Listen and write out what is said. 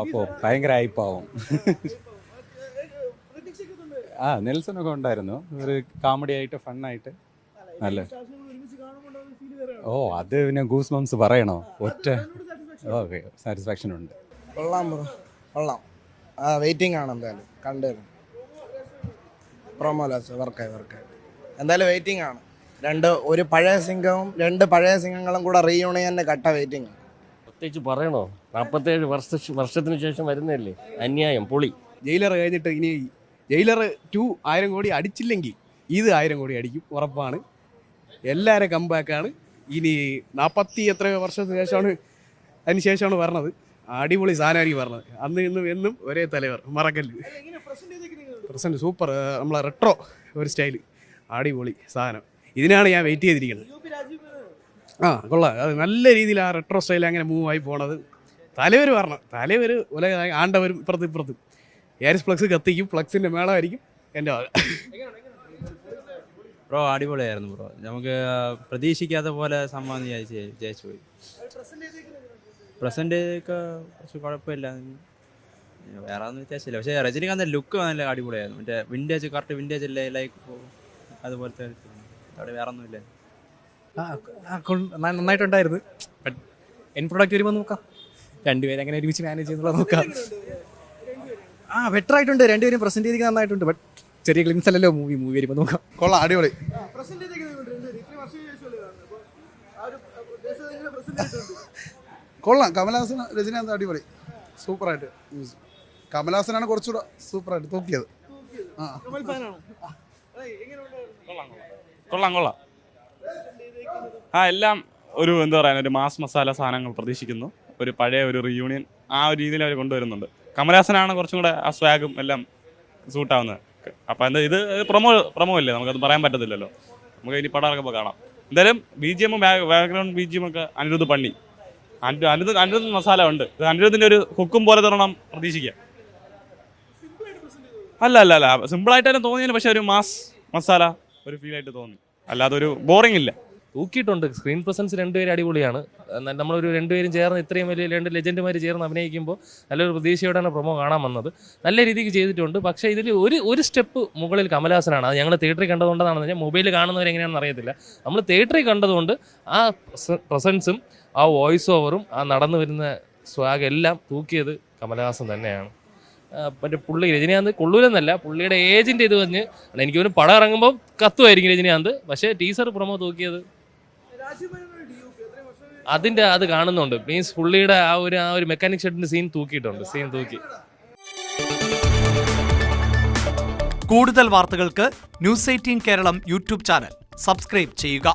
അപ്പോൾ ഭയങ്കര ഹൈപ്പാവും. നെൽസനൊക്കെ ഉണ്ടായിരുന്നു, ഒരു കോമഡി ആയിട്ട് ഫണ്ണായിട്ട് നല്ല. അത് പിന്നെ ഗൂസ് ബംസ് പറയണോ, ഒറ്റ ഓക്കെ സാറ്റിസ്ഫാക്ഷൻ ഉണ്ട്. കൊള്ളാം. വെയിറ്റിംഗ് ആണ് എന്തായാലും കണ്ടുവരും. പ്രൊമോലാസ് വർക്കായി എന്തായാലും വെയിറ്റിംഗ് ആണ്. ഒരു പഴയ സിംഗവും 2 പഴയ സിംഗങ്ങളും കൂടെ റീയൂണിയൻ്റെ കട്ട വെയിറ്റിംഗ് ആണ്. പ്രത്യേകിച്ച് പറയണോ, 47 വർഷത്തിന് ശേഷം വരുന്നതല്ലേ, അന്യായം പൊളി. ജയിലർ കഴിഞ്ഞിട്ട് ഇനി ജയിലർ 2 1000 കോടി അടിച്ചില്ലെങ്കിൽ ഇത് 1000 കോടി അടിക്കും, ഉറപ്പാണ്. എല്ലാവരും കംബാക്കാണ്. ഇനി 40 എത്രയോ വർഷത്തിന് ശേഷമാണ് അതിനുശേഷമാണ് പറഞ്ഞത്. അടിപൊളി സാധനമായിരിക്കും പറഞ്ഞത്. അന്ന് ഇന്നും എന്നും ഒരേ തലവർ, മറക്കല്ല്. പ്രസൻറ്റ് സൂപ്പർ, നമ്മളെ റെട്രോ ഒരു സ്റ്റൈല്, അടിപൊളി സാധനം. ഇതിനാണ് ഞാൻ വെയിറ്റ് ചെയ്തിരിക്കുന്നത്. കൊള്ളാം. അത് നല്ല രീതിയിൽ ആ റെട്രോ സ്റ്റൈൽ അങ്ങനെ മൂവ് ആയി പോണത്. തലവർ പറഞ്ഞു, തലവർ ഉലക ആണ്ടവരും ഇപ്പുറത്തും ഏരിയസ് ഫ്ലക്സ് കത്തിക്കും, ഫ്ലക്സിൻ്റെ മേളമായിരിക്കും എൻ്റെ വക. ബ്രോ അടിപൊളിയായിരുന്നു ബ്രോ, നമുക്ക് പ്രതീക്ഷിക്കാത്ത പോലെ സംഭവം ജയിച്ചു പോയി. പ്രസൻറ്റ് ഒക്കെ കുറച്ച് കുഴപ്പമില്ല, വേറെ ഒന്നും വ്യത്യാസമില്ല. പക്ഷേ രജനികാന്ത് ലുക്ക് നല്ല അടിപൊളിയായിരുന്നു. മറ്റേ വിൻറ്റേജ്, കറക്റ്റ് വിൻറ്റേജ് അല്ലേ, ലൈക്ക് അതുപോലത്തെ. അവിടെ വേറെ ഒന്നുമില്ല. നന്നായിട്ടുണ്ടായിരുന്നു. ബട്ട് എൻ പ്രൊഡക്റ്റ് വരുമ്പോൾ നോക്കാം, രണ്ടുപേരും അങ്ങനെ ഒരുമിച്ച് മാനേജ് ചെയ്യുന്നുള്ള നോക്കാം. ബെറ്റർ ആയിട്ടുണ്ട്, രണ്ടുപേരും പ്രസന്റ് ചെയ്തിരിക്കുന്നത് നന്നായിട്ടുണ്ട്. ബട്ട് ചെറിയ ക്ലിംസ് അല്ലല്ലോ മൂവി വരുമ്പോൾ നോക്കാം. കൊള്ളാം, അടിപൊളി. കൊള്ളാം. കമലഹാസൻ രജനികാന്ത് അടിപൊളി, സൂപ്പറായിട്ട്. കമലഹാസനാണ് കുറച്ചുകൂടെ സൂപ്പറായിട്ട് തൂക്കിയത്. കൊള്ളാം. എല്ലാം ഒരു എന്താ പറയുക, ഒരു മാസ് മസാല സാധനങ്ങൾ പ്രതീക്ഷിക്കുന്നു. ഒരു പഴയ ഒരു റീയൂണിയൻ ആ ഒരു രീതിയിൽ അവർ കൊണ്ടുവരുന്നുണ്ട്. കമലഹാസനാണ് കുറച്ചും കൂടെ ആ സ്വാഗും എല്ലാം സൂട്ടാവുന്നത്. അപ്പോൾ എന്താ ഇത് പ്രൊമോ അല്ലേ, നമുക്കത് പറയാൻ പറ്റത്തില്ലല്ലോ. നമുക്ക് ഇനി പടം ഇറക്കുമ്പോൾ കാണാം. എന്തായാലും BGM ബാക്ക്ഗ്രൗണ്ട് BGM ഒക്കെ അനിരുദ്ധ് പണി. അനിരുദ്ധ് മസാല ഉണ്ട്. അനിരുദ്ധിൻ്റെ ഒരു ഹുക്കും പോലെ തരണം പ്രതീക്ഷിക്കാം. അല്ല സിമ്പിളായിട്ടാണ് തോന്നിയതിന്, പക്ഷേ ഒരു മാസ് മസാല ഒരു ഫീലായിട്ട് തോന്നി, അല്ലാതെ ഒരു ബോറിംഗ് ഇല്ല. തൂക്കിയിട്ടുണ്ട്. സ്ക്രീൻ പ്രസൻസ് രണ്ടുപേരും അടിപൊളിയാണ്. നമ്മളൊരു രണ്ടുപേരും ചേർന്ന് ഇത്രയും വലിയ 2 ലെജൻഡുമാർ ചേർന്ന് അഭിനയിക്കുമ്പോൾ നല്ലൊരു പ്രതീക്ഷയോടെയാണ് പ്രൊമോ കാണാൻ വന്നത്. നല്ല രീതിക്ക് ചെയ്തിട്ടുണ്ട്. പക്ഷേ ഇതിൽ ഒരു സ്റ്റെപ്പ് മുകളിൽ കമലഹാസനാണ്. അത് ഞങ്ങൾ തിയേറ്ററിൽ കണ്ടതുകൊണ്ടാണെന്ന് പറഞ്ഞാൽ മൊബൈലിൽ കാണുന്നവരെങ്ങനെയാണെന്ന് അറിയത്തില്ല. നമ്മൾ തിയേറ്ററിൽ കണ്ടതുകൊണ്ട് ആ പ്രസൻസും ആ വോയിസ് ഓവറും ആ നടന്നു വരുന്ന സ്വാഗ് എല്ലാം തൂക്കിയത് കമലഹാസൻ തന്നെയാണ്. മറ്റേ പുള്ളി രജനികാന്ത് കൊള്ളൂലെന്നല്ല, പുള്ളിയുടെ ഏജിൻ്റെ ഇത് പറഞ്ഞ് എനിക്ക് ഒരു പടം ഇറങ്ങുമ്പോൾ കത്തുമായിരിക്കും രജനികാന്ത്. പക്ഷേ ടീസർ പ്രൊമോ തൂക്കിയത് അതിൻ്റെ അത് കാണുന്നുണ്ട്. മീൻസ് പുള്ളിയുടെ ആ ഒരു മെക്കാനിക് ഷെഡിൻ്റെ സീൻ തൂക്കി. കൂടുതൽ വാർത്തകൾക്ക് News 18 Keralam YouTube channel subscribe ചെയ്യുക.